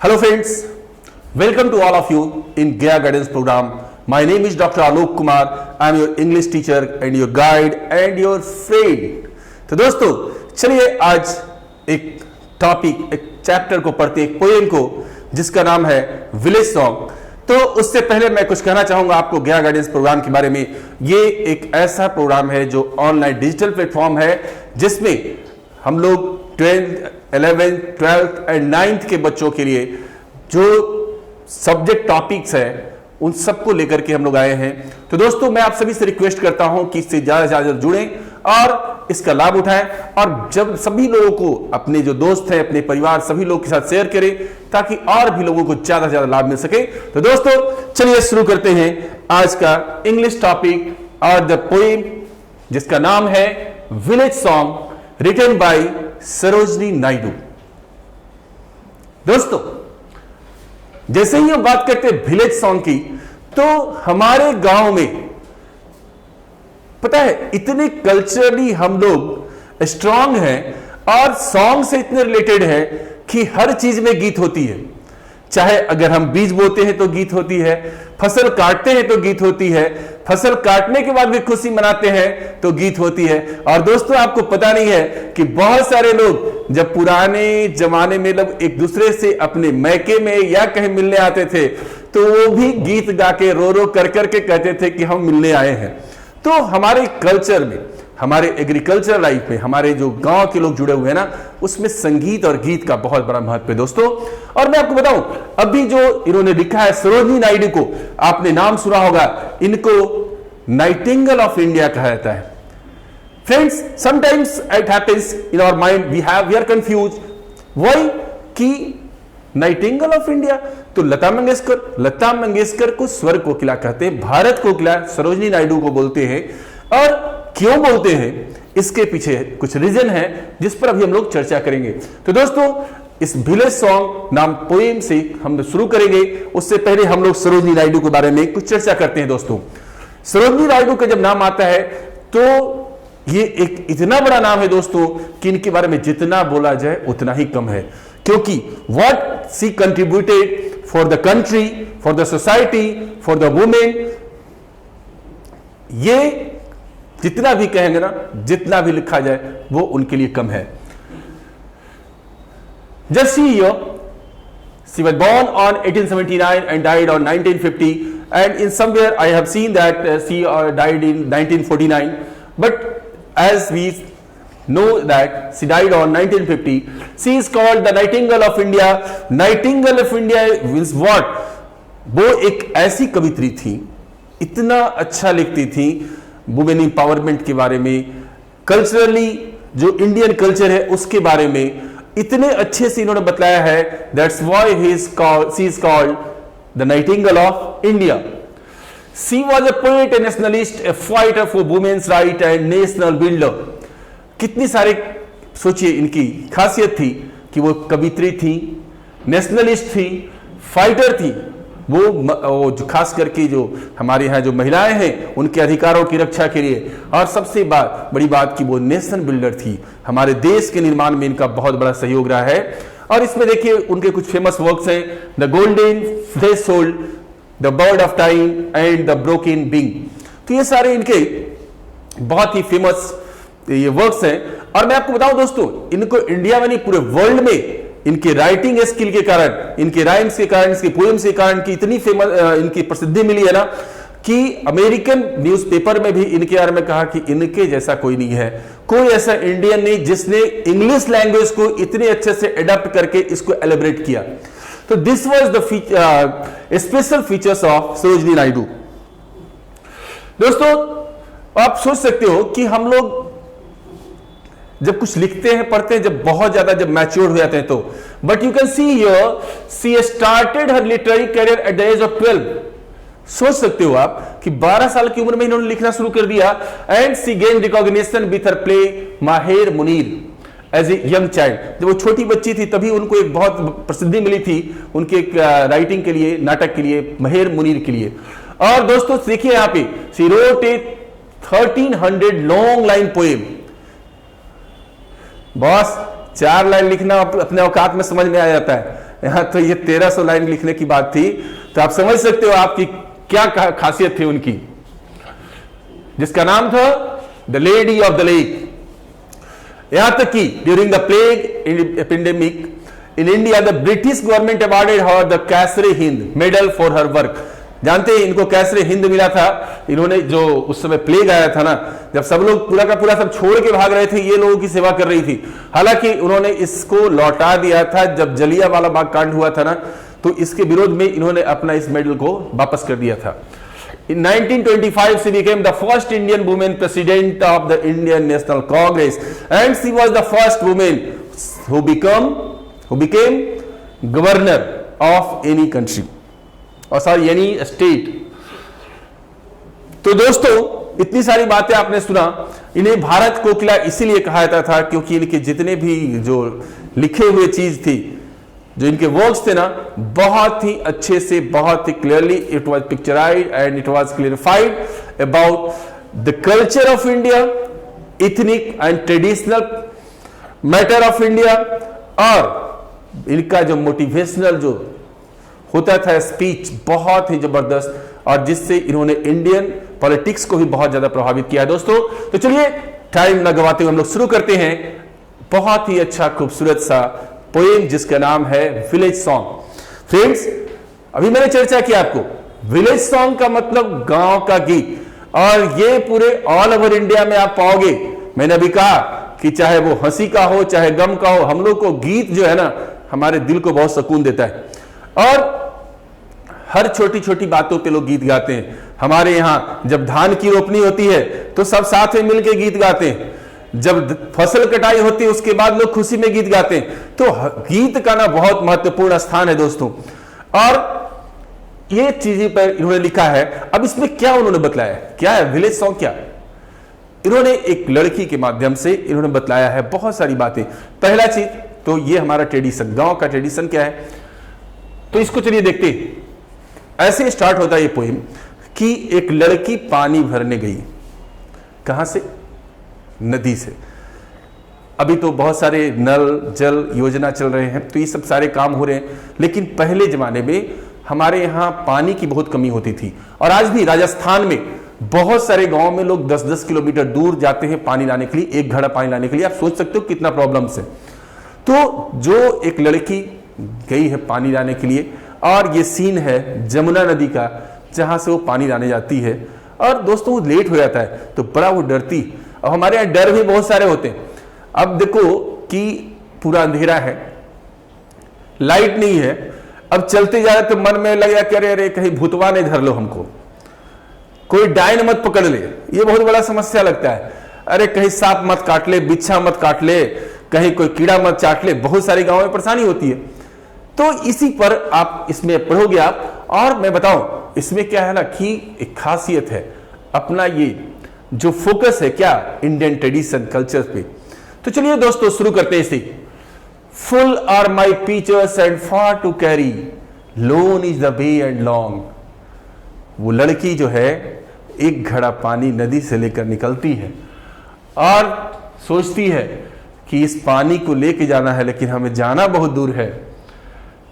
Hello friends, welcome to all of you in Gaya Guidance program. My name is Dr. Alok Kumar. I am your English teacher and your guide and your friend. तो दोस्तों चलिए आज एक topic, एक chapter को पढ़ते, एक poem को जिसका नाम है विलेज सॉन्ग। तो उससे पहले मैं कुछ कहना चाहूंगा आपको गया गाइडेंस प्रोग्राम के बारे में। ये एक ऐसा प्रोग्राम है जो ऑनलाइन डिजिटल प्लेटफॉर्म है जिसमें हम लोग 12th, 11th, 12th and 9th के बच्चों के लिए जो सब्जेक्ट टॉपिक्स है उन सबको लेकर के हम लोग आए हैं। तो दोस्तों मैं आप सभी से रिक्वेस्ट करता हूं कि इससे ज्यादा से ज्यादा जुड़ें और इसका लाभ उठाएं, और जब सभी लोगों को, अपने जो दोस्त हैं, अपने परिवार, सभी लोगों के साथ शेयर करें ताकि और भी लोगों को ज्यादा से ज्यादा लाभ मिल सके। तो दोस्तों चलिए शुरू करते हैं आज का इंग्लिश टॉपिक और द पोएम जिसका नाम है Village Song, written by Sarojini Naidu. दोस्तों जैसे ही हम बात करते हैं विलेज सॉन्ग की, तो हमारे गांव में पता है इतने कल्चरली हम लोग स्ट्रांग हैं और सॉन्ग से इतने रिलेटेड है कि हर चीज में गीत होती है। चाहे अगर हम बीज बोते हैं तो गीत होती है, फसल काटते हैं तो गीत होती है, फसल काटने के बाद भी खुशी मनाते हैं तो गीत होती है। और दोस्तों आपको पता नहीं है कि बहुत सारे लोग जब पुराने जमाने में लोग एक दूसरे से अपने मैके में या कहीं मिलने आते थे तो वो भी गीत गा के रो रो कर करके कहते थे कि हम मिलने आए हैं। तो हमारे कल्चर में, हमारे एग्रीकल्चर लाइफ में, हमारे जो गांव के लोग जुड़े हुए हैं ना, उसमें संगीत और गीत का बहुत बड़ा महत्व है दोस्तों। और मैं आपको बताऊं, अभी जो इन्होंने लिखा है सरोजनी नायडू को, आपने नाम सुना होगा, इनको नाइटिंगेल ऑफ इंडिया कहा जाता है। Friends sometimes it happens in our mind, we are confuse why कि नाइटिंगेल ऑफ इंडिया। तो लता मंगेशकर को स्वर कोकिला कहते हैं, भारत कोकिला सरोजनी नायडू को बोलते हैं। और क्यों बोलते हैं इसके पीछे कुछ रीजन है जिस पर अभी हम लोग चर्चा करेंगे। तो दोस्तों इस विलेज सॉन्ग नाम पोएम से हम शुरू करेंगे। उससे पहले हम लोग सरोजनी नायडू के बारे में कुछ चर्चा करते हैं। दोस्तों सरोजनी नायडू का जब नाम आता है तो ये एक इतना बड़ा नाम है दोस्तों कि इनके बारे में जितना बोला जाए उतना ही कम है, क्योंकि what she contributed for the country, for the society, for the women, ये जितना भी कहेंगे ना, जितना भी लिखा जाए वो उनके लिए कम है। Just see here, she was born on 1879 and died on 1950, and in somewhere I have seen that she died in 1949, but as we know that she died on 1950, she is called the Nightingale of India. Nightingale of India means what? वो एक ऐसी कवित्री थी, इतना अच्छा लिखती थी women empowerment के बारे में, कल्चरली जो इंडियन कल्चर है उसके बारे में इतने अच्छे से इन्होंने बताया है। That's why she is called the Nightingale of India. She was a poet, a nationalist, a fighter for women's right and national builder. कितनी सारे सोचिए इनकी खासियत थी कि वो कवित्री थी, नेशनलिस्ट थी, फाइटर थी, वो जो खास करके जो हमारे यहाँ जो महिलाएं हैं उनके अधिकारों की रक्षा के लिए, और सबसे बड़ी बात कि वो नेशन बिल्डर थी। हमारे देश के निर्माण में इनका बहुत बड़ा सहयोग रहा है। और इसमें देखिए उनके कुछ फेमस वर्क्स हैं, the golden threshold, the bird of time and the broken wing. तो ये सारे इनके बहुत ही फेमस ये वर्क्स हैं। और मैं आपको बताऊं दोस्तों, इनको इंडिया में नहीं पूरे वर्ल्ड में इनके राइटिंग स्किल के कारण, इनके राइम्स के कारण, इसके पोएम्स के कारण की इतनी फेमस इनकी प्रसिद्धि मिली है ना कि अमेरिकन न्यूज़पेपर में भी इनके बारे में कहा कि इनके जैसा कोई नहीं है, कोई ऐसा इंडियन नहीं जिसने इंग्लिश लैंग्वेज को इतने अच्छे से एडॉप्ट करके इसको एलिब्रेट किया। तो this was the special features of Sarojini Naidu. दोस्तों आप सोच सकते हो कि हम लोग जब कुछ लिखते हैं, पढ़ते हैं, जब बहुत ज्यादा जब मैच्योर हो जाते हैं तो, but you can see here she started her literary career at the age of 12। सोच सकते हो आप कि 12 साल की उम्र में इन्होंने लिखना शुरू कर दिया। And she gain recognition with her play Maher Muneer as a young child. जब वो छोटी बच्ची थी तभी उनको एक बहुत प्रसिद्धि मिली थी उनके राइटिंग के लिए, नाटक के लिए, माहिर मुनीर के लिए। और दोस्तों देखिए यहाँ पे she wrote a 1300 long line poem. Boss 4 line लिखना अपने औकात में समझ में आ जाता है, यहाँ तो ये 1300 लाइन लिखने की बात थी, तो आप समझ सकते हो आपकी क्या खासियत थी उनकी, जिसका नाम था the lady of the lake. यहां तक कि during the plague epidemic in India the British government awarded her the Kaisar-e Hind medal for her work. जानते हैं इनको कैसरे हिंद मिला था, इन्होंने जो उस समय प्लेग आया था ना, जब सब लोग पूरा का पूरा सब छोड़ के भाग रहे थे, ये लोगों की सेवा कर रही थी। हालांकि उन्होंने इसको लौटा दिया था जब जलियांवाला बाग कांड हुआ था ना, तो इसके विरोध में इन्होंने अपना इस मेडल को वापस कर दिया था। In 1925 she became the first Indian woman president of the Indian National Congress and she was the first woman who became governor of any country और सॉरी एनी स्टेट। तो दोस्तों इतनी सारी बातें आपने सुना। इन्हें भारत कोकिला इसीलिए कहा जाता था क्योंकि इनके जितने भी जो लिखे हुए चीज थी, जो इनके वर्क्स थे ना, बहुत ही अच्छे से, बहुत ही clearly it was picturised and it was clarified about the culture of India, ethnic and traditional matter of India, और इनका जो मोटिवेशनल जो होता था स्पीच बहुत ही जबरदस्त, और जिससे इन्होंने इंडियन पॉलिटिक्स को भी बहुत ज्यादा प्रभावित किया। दोस्तों तो चलिए टाइम न गवाते हुए हम लोग शुरू करते हैं बहुत ही अच्छा खूबसूरत सा पोएम जिसका नाम है विलेज सॉन्ग। फ्रेंड्स अभी मैंने चर्चा किया आपको, विलेज सॉन्ग का मतलब गांव का गीत, और ये पूरे ऑल ओवर इंडिया में आप पाओगे। मैंने अभी कहा कि चाहे वो हंसी का हो चाहे गम का हो, हम लोग को गीत जो है ना हमारे दिल को बहुत सुकून देता है, और हर छोटी छोटी बातों पे लोग गीत गाते हैं। हमारे यहां जब धान की रोपनी होती है तो सब साथ में मिलकर गीत गाते हैं, जब फसल कटाई होती है उसके बाद लोग खुशी में गीत गाते हैं। तो गीत का ना बहुत महत्वपूर्ण स्थान है दोस्तों, और ये चीजें पर इन्होंने लिखा है। अब इसमें क्या उन्होंने बतलाया, क्या है विलेज सॉन्ग, क्या इन्होंने एक लड़की के माध्यम से इन्होंने बतलाया है बहुत सारी बातें। पहला चीज तो ये हमारा ट्रेडिशन, गांव का ट्रेडिशन क्या है, तो इसको चलिए देखते हैं। ऐसे स्टार्ट होता है ये पोएम कि एक लड़की पानी भरने गई, कहां से, नदी से। अभी तो बहुत सारे नल जल योजना चल रहे हैं, तो ये सब सारे काम हो रहे हैं, लेकिन पहले जमाने में हमारे यहां पानी की बहुत कमी होती थी, और आज भी राजस्थान में बहुत सारे गांव में लोग 10-10 किलोमीटर दूर जाते हैं पानी लाने के लिए, एक घड़ा पानी लाने के लिए। आप सोच सकते हो कितना प्रॉब्लम्स है। तो जो एक लड़की गई है पानी लाने के लिए, और ये सीन है जमुना नदी का जहां से वो पानी लाने जाती है, और दोस्तों वो लेट हो जाता है तो बड़ा वो डरती। और हमारे यहाँ डर भी बहुत सारे होते हैं। अब देखो कि पूरा अंधेरा है, लाइट नहीं है, अब चलते जा रहे तो मन में लग रहा कि अरे अरे कहीं भूतवा नहीं धर लो हमको, कोई डायन मत पकड़ ले, ये बहुत बड़ा समस्या लगता है। अरे कहीं सांप मत काट ले, बिच्छा मत काट ले, कहीं कोई कीड़ा मत चाट ले, बहुत सारे गांवों में परेशानी होती है। तो इसी पर आप इसमें पढ़ोगे आप, और मैं बताऊं इसमें क्या है ना कि एक खासियत है अपना ये जो फोकस है क्या, इंडियन ट्रेडिशन कल्चर पे। तो चलिए दोस्तों शुरू करते हैं इसे। Full are my pitchers and far to carry, lone is the way and long. वो लड़की जो है एक घड़ा पानी नदी से लेकर निकलती है और सोचती है कि इस पानी को लेके जाना है, लेकिन हमें जाना बहुत दूर है।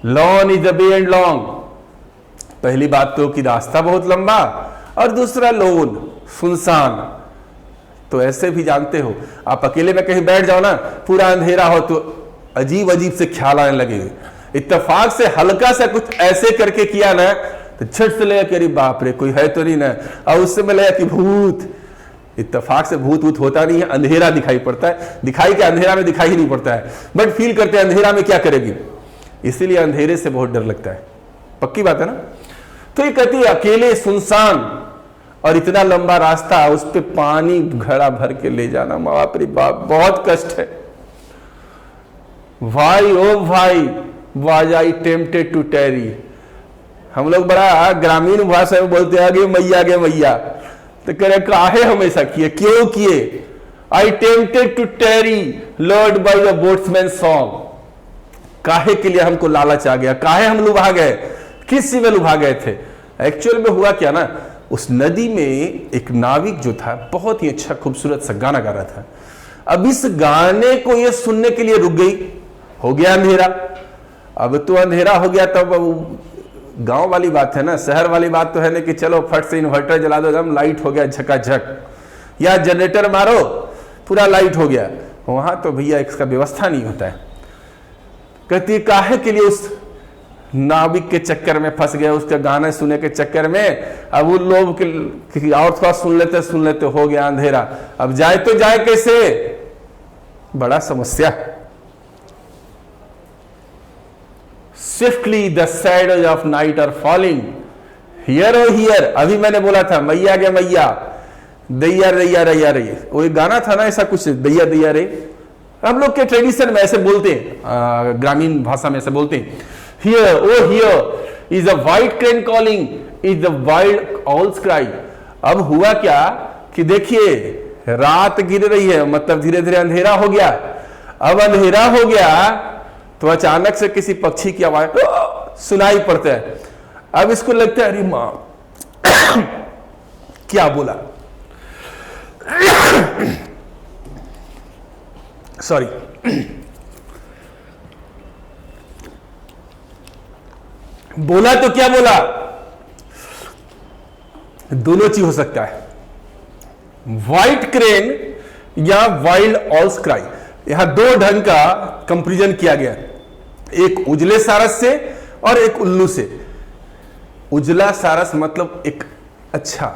Lawn is the way and long, पहली बात तो कि रास्ता बहुत लंबा, और दूसरा लोन सुनसान। तो ऐसे भी जानते हो आप अकेले में कहीं बैठ जाओ ना, पूरा अंधेरा हो तो अजीब अजीब से ख्याल आने लगेंगे। इत्तेफाक से हल्का सा कुछ ऐसे करके किया ना तो झट से लगा कि अरे बाप रे कोई है तो नहीं ना, और उससे में लगा कि भूत। इत्तेफाक से भूत वूत होता नहीं है, अंधेरा दिखाई पड़ता है। दिखाई के अंधेरा में दिखाई ही नहीं पड़ता है, बट फील करते हैं अंधेरा में क्या करेगी, इसीलिए अंधेरे से बहुत डर लगता है। पक्की बात है ना। तो ये कहती है अकेले सुनसान और इतना लंबा रास्ता, उस पे पानी घड़ा भर के ले जाना, बाप रे बाप बहुत कष्ट है। भाई ओ भाई वाज आई टेम्पटेड टू टेरी, हम लोग बड़ा ग्रामीण भाषा में बोलते हैं गे मैया, तो कह रहे काहे हमेशा किए, क्यों किए। I tempted to tarry lured by the boatsman song, काहे के लिए हमको लालच आ गया, काहे हम लुभा गए, किस में लुभा गए थे। एक्चुअल में हुआ क्या ना, उस नदी में एक नाविक जो था बहुत ही अच्छा खूबसूरत सा गाना गा रहा था। अब इस गाने को ये सुनने के लिए रुक गई, हो गया अंधेरा। अब तो अंधेरा हो गया, तब गांव वाली बात है ना, शहर वाली बात तो है ना कि चलो फट से इन्वर्टर जला दो, एकदम लाइट हो गया झकाझक, या जनरेटर मारो पूरा लाइट हो गया। वहां तो भैया इसका व्यवस्था नहीं होता है। कहती है काहे के लिए उस नाविक के चक्कर में फंस गया, उसके गाने सुने के चक्कर में, अब वो लोग कि और थोड़ा सुन लेते हो गया अंधेरा, अब जाए तो जाए कैसे, बड़ा समस्या। Swiftly the shadows of night are falling, here oh here, अभी मैंने बोला था मैया गे मैया, दैया दैया दैया रे, वो एक गाना था ना ऐसा कुछ, दैया दैया रे, हम लोग के ट्रेडिशन में ऐसे बोलते हैं, ग्रामीण भाषा में ऐसे बोलते हैं। Here oh here is a white crane calling, is the wild owl's cry। अब हुआ क्या कि देखिए रात गिर रही है, मतलब धीरे धीरे अंधेरा हो गया। अब अंधेरा हो गया तो अचानक से किसी पक्षी की आवाज सुनाई पड़ता है। अब इसको लगता है अरे मां क्या बोला, सॉरी, बोला तो क्या बोला, दोनों चीज हो सकता है, व्हाइट क्रेन या वाइल्ड ऑल्स क्राई। यहां दो ढंग का कंपैरिजन किया गया, एक उजले सारस से और एक उल्लू से। उजला सारस मतलब एक अच्छा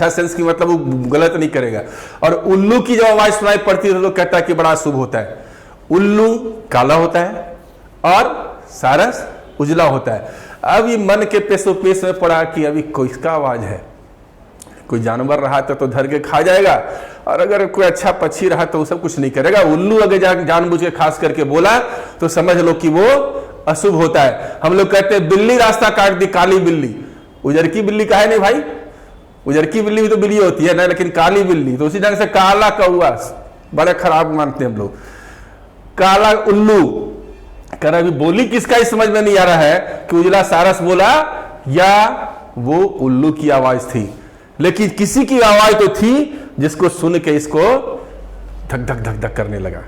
सेंस की, मतलब वो गलत नहीं करेगा। और उल्लू की जब आवाज सुनाई पड़ती है तो कहता है कि बड़ा शुभ होता है। उल्लू काला होता है और सारस उजला होता है। अब ये मन के पेशो पेश में पड़ा कि अभी किसका आवाज है, कोई जानवर रहा तो धर के खा जाएगा, और अगर कोई अच्छा पक्षी रहा तो वो सब कुछ नहीं करेगा। उल्लू अगर जानबूझ के खास करके बोला तो समझ लो कि वो अशुभ होता है। हम लोग कहते हैं बिल्ली रास्ता काट दी, काली बिल्ली, उजर की बिल्ली काहे नहीं भाई, उजर की बिल्ली भी तो बिल्ली होती है ना, लेकिन काली बिल्ली तो उसी ढंग से काला कौआ बड़े खराब मानते हैं हम लोग। काला उल्लू कर, अभी बोली किसका ही समझ में नहीं आ रहा है कि उजला सारस बोला या वो उल्लू की आवाज थी, लेकिन किसी की आवाज तो थी जिसको सुन के इसको धक धक धक धक करने लगा।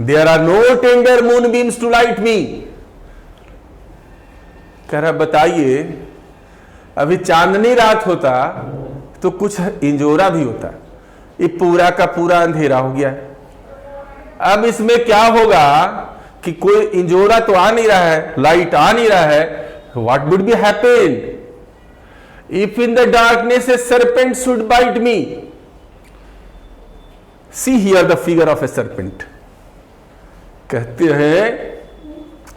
There are no tender moonbeams to light me. कह रहा बताइए अभी चांदनी रात होता तो कुछ इंजोरा भी होता, ये पूरा का पूरा अंधेरा हो गया है। अब इसमें क्या होगा कि कोई इंजोरा तो आ नहीं रहा है, लाइट आ नहीं रहा है। What would be happen if in the darkness a serpent should bite me? See here the figure of a serpent। कहते हैं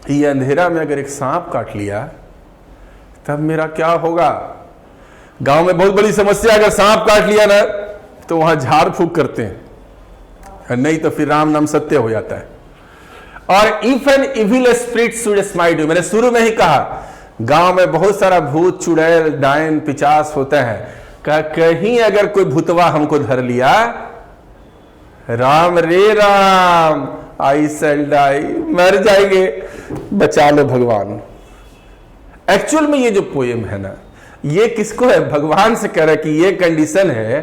ये अंधेरा में अगर एक सांप काट लिया तब मेरा क्या होगा। गांव में बहुत बड़ी समस्या, अगर सांप काट लिया ना तो वहां झाड़ फूक करते हैं, नहीं तो फिर राम नाम सत्य हो जाता है। और if an evil spirit should smite you, मैंने शुरू में ही कहा गांव में बहुत सारा भूत चुड़ैल डायन पिचास होता है। कहीं अगर कोई भूतवा हमको धर लिया, राम रे राम आई सेल डाई, मर जाएंगे, बचा लो भगवान। एक्चुअल में ये जो पोएम है ना, ये किसको है, भगवान से कह रहा है कि ये कंडीशन है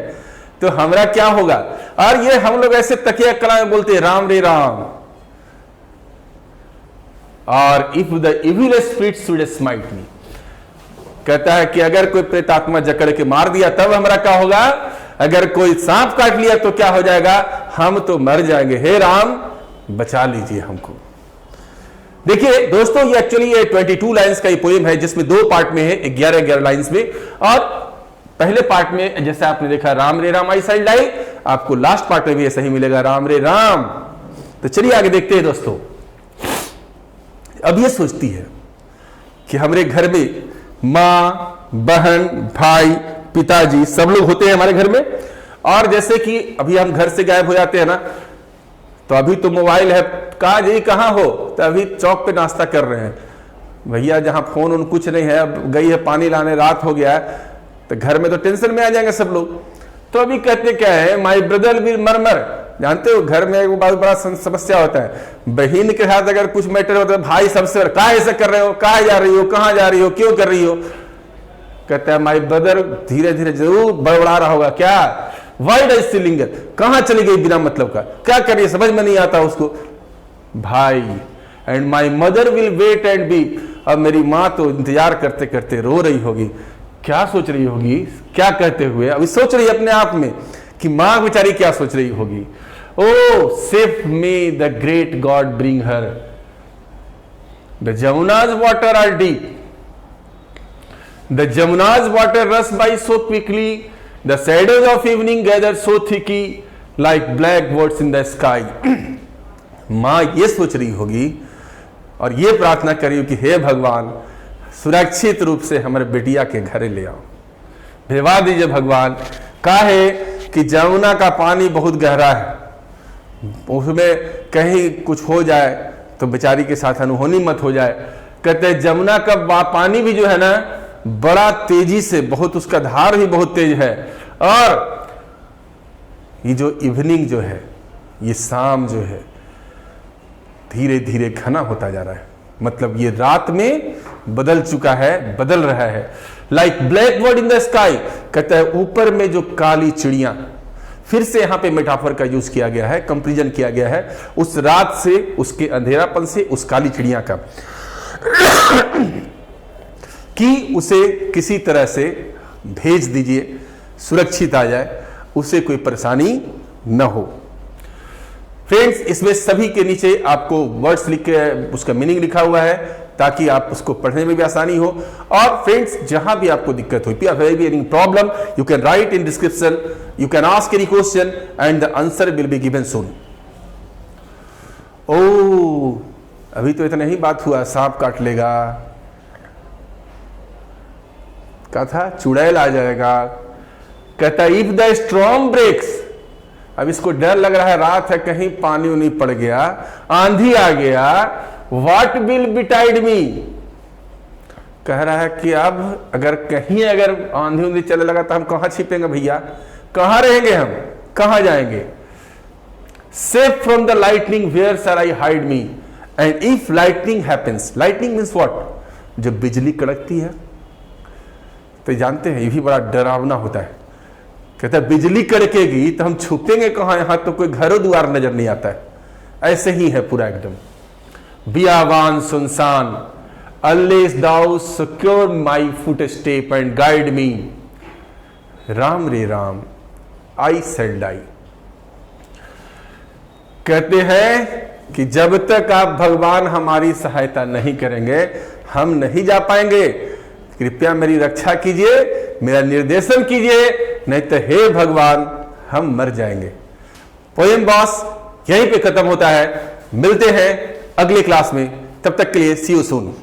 तो हमरा क्या होगा। और ये हम लोग ऐसे तकिया कला में बोलते हैं राम रे राम। और if the evil spirit should smite me, कहता है कि अगर कोई प्रेतात्मा जकड़ के मार दिया तब हमारा क्या होगा, अगर कोई सांप काट लिया तो क्या हो जाएगा, हम तो मर जाएंगे, हे राम बचा लीजिए हमको। देखिए दोस्तों ये एक्चुअली ये 22 लाइंस का ये पोएम है, जिसमें दो पार्ट में है, 11-11 लाइंस में। और पहले पार्ट में जैसे आपने देखा राम रे राम आई साइड लाई, आपको लास्ट पार्ट में भी ऐसा ही मिलेगा राम रे राम। तो चलिए आगे देखते हैं दोस्तों। अब ये सोचती है कि हमारे घर में मां बहन भाई पिताजी सब लोग होते हैं हमारे घर में, और जैसे कि अभी हम घर से गायब हो जाते हैं ना, तो अभी तो मोबाइल है, कहा जी कहां हो, तो अभी चौक पे नाश्ता कर रहे हैं भैया, जहां फोन उन कुछ नहीं है, अब गई है पानी लाने, रात हो गया है, तो घर में तो टेंशन में आ जाएंगे सब लोग। तो अभी कहते क्या है, माई ब्रदर विल मरमर, जानते हो घर में एक बहुत बड़ा समस्या होता है, बहन के साथ अगर कुछ मैटर होता है भाई सबसे कहा ऐसा कर रहे हो, कहा जा रही हो, कहां जा रही हो, क्यों कर रही हो। कहता है माई ब्रदर धीरे धीरे जरूर बड़बड़ा रहा होगा, क्या व्हाई डज शी लिंगर, कहां चली गई बिना मतलब का, क्या करिए समझ में नहीं आता उसको। भाई and my mother will wait and be, अब मेरी माँ तो इंतजार करते करते रो रही होगी, क्या सोच रही होगी, क्या कहते हुए अभी सोच रही अपने आप में कि माँ बेचारी क्या सोच रही होगी। O safe may the great god bring her, the Jamuna's water are deep, the Jamuna's water rush by so quickly, the shadows of evening gather so thickly like black words in the sky. माँ ये सोच रही होगी और ये प्रार्थना करी हो कि हे भगवान सुरक्षित रूप से हमारे बेटिया के घरे ले आओ, भेजवा दीजिए भगवान। काहे कि जमुना का पानी बहुत गहरा है, उसमें कहीं कुछ हो जाए तो बेचारी के साथ अनहोनी मत हो जाए। कहते हैं जमुना का पानी भी जो है ना बड़ा तेजी से, बहुत उसका धार भी बहुत तेज है, और ये जो इवनिंग जो है, ये शाम जो है धीरे धीरे घना होता जा रहा है, मतलब ये रात में बदल चुका है, बदल रहा है। Like black word in the sky, कहता है ऊपर में जो काली चिड़िया, फिर से यहां पे मेटाफर का यूज किया गया है, कंपैरिजन किया गया है उस रात से, उसके अंधेरापन से, उस काली चिड़िया का कि उसे किसी तरह से भेज दीजिए, सुरक्षित आ जाए, उसे कोई परेशानी न हो। फ्रेंड्स इसमें सभी के नीचे आपको वर्ड्स लिख के उसका मीनिंग लिखा हुआ है ताकि आप उसको पढ़ने में भी आसानी हो। और फ्रेंड्स जहां भी आपको दिक्कत हो, any problem, you can write in description, you can ask any question and the answer will be given soon. ओ अभी तो इतना ही बात हुआ, सांप काट लेगा, कहा था चुड़ैल आ जाएगा। कहता इफ द स्ट्रॉन्ग ब्रेक्स, अब इसको डर लग रहा है, रात है कहीं पानी उनी पड़ गया, आंधी आ गया, व्हाट विल बिटाइड मी, कह रहा है कि अब अगर कहीं अगर आंधी उंधी चलने लगा तो हम कहां छिपेंगे भैया, कहां रहेंगे हम, कहां जाएंगे। Safe from the lightning where shall I hide me, and if lightning happens, lightning means what, जब बिजली कड़कती है तो जानते हैं ये भी बड़ा डरावना होता है। कहता है बिजली कड़केगी तो हम छुपेंगे कहां, यहां तो कोई घरों द्वार नजर नहीं आता है। ऐसे ही है पूरा एकदम बियावान सुनसान, unless thou secure my footstep and guide me, Ram रे राम आई सेड डाई। कहते हैं कि जब तक आप भगवान हमारी सहायता नहीं करेंगे हम नहीं जा पाएंगे, कृपया मेरी रक्षा कीजिए, मेरा निर्देशन कीजिए, नहीं तो हे भगवान हम मर जाएंगे। पोएम बॉस यहीं पे खत्म होता है, मिलते हैं अगले क्लास में, तब तक के लिए सी यू सून।